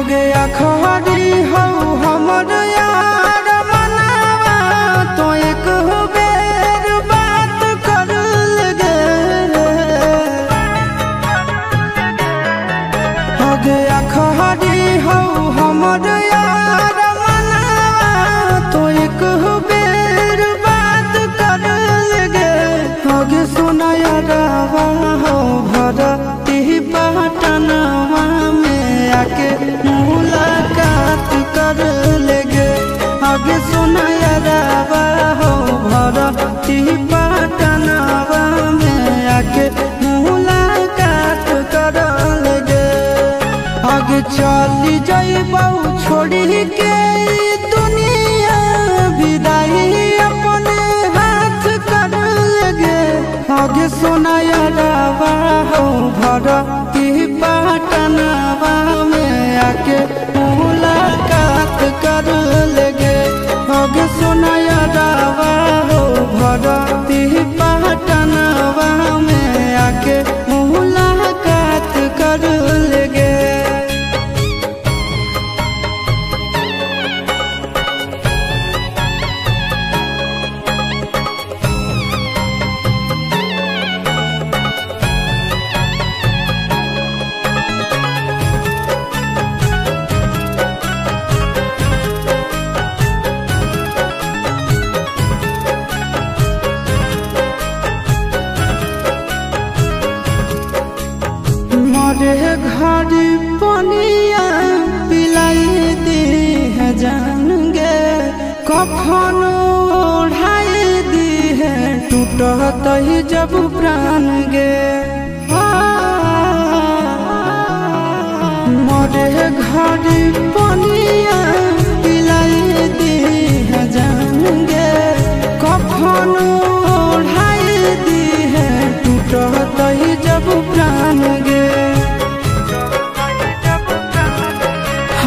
गया खरी हो हमर यार मनावा तो एक बेर बात कर लगे हो गया खरी हो हमर यार मनावा तो एक बेर बात कर लगे हो गे सोना यारवा हो भरती पटनवा में आके मुलाकात कर लेगे आगे सुना यारवा हो भरती पटनवा में आके मुलाकात कर लेगे आगे चली जाइबौ छोड़ी के दुनिया विदाई अपने हाथ कर लेगे आगे सुना यारवा हो भरती पटनवा में आके मुलाकात कर लेगे आगे सुना यारवा हो भरती पटनवा में आके मुलाकात कर लेगे। मरे घड़ी पनिया पिलाई दी है जान गे कफन ओढ़ाई दी है टूटत ही जब प्राण गे मरे घड़ी पनिया पिलाई दी है जान गे कफन ओढ़ाई दी है टूटत ही जब प्राण गे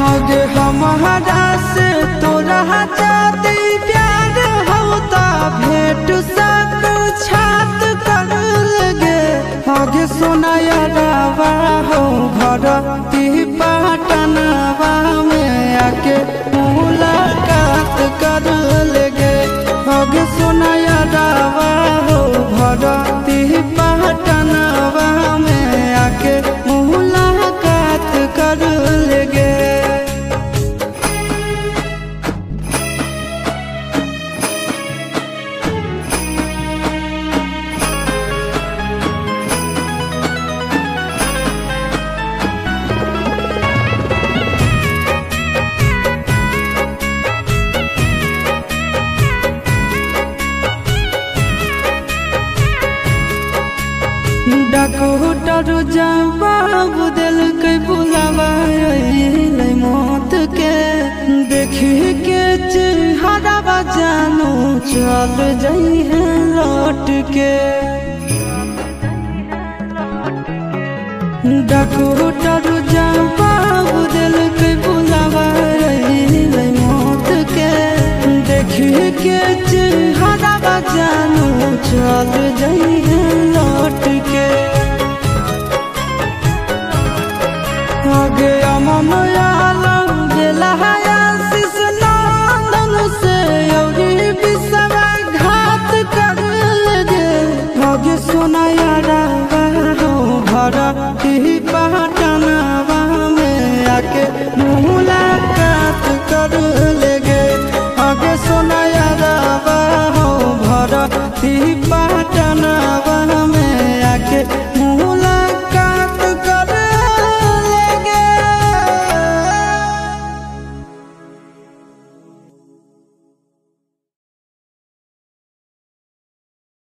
आगे हमारा से तोरा जाती प्यार होता भेंट साक्षात कर लगे आगे सोना यारवा हो भरती पटनवा में आके मुलाकात कर लेगे आगे सोना यारवा हो भरती पटनवा में आके मुलाकात कर लेगे। डॉक्टर जवाब दिल के बुलावा मौत के देखी के चेहरा जानू चल जाई है लौट के डॉक्टर जवाब दिल के बुलावा मौत के देखी के चेहरा जानू चल जाई है लौट के आगे अमन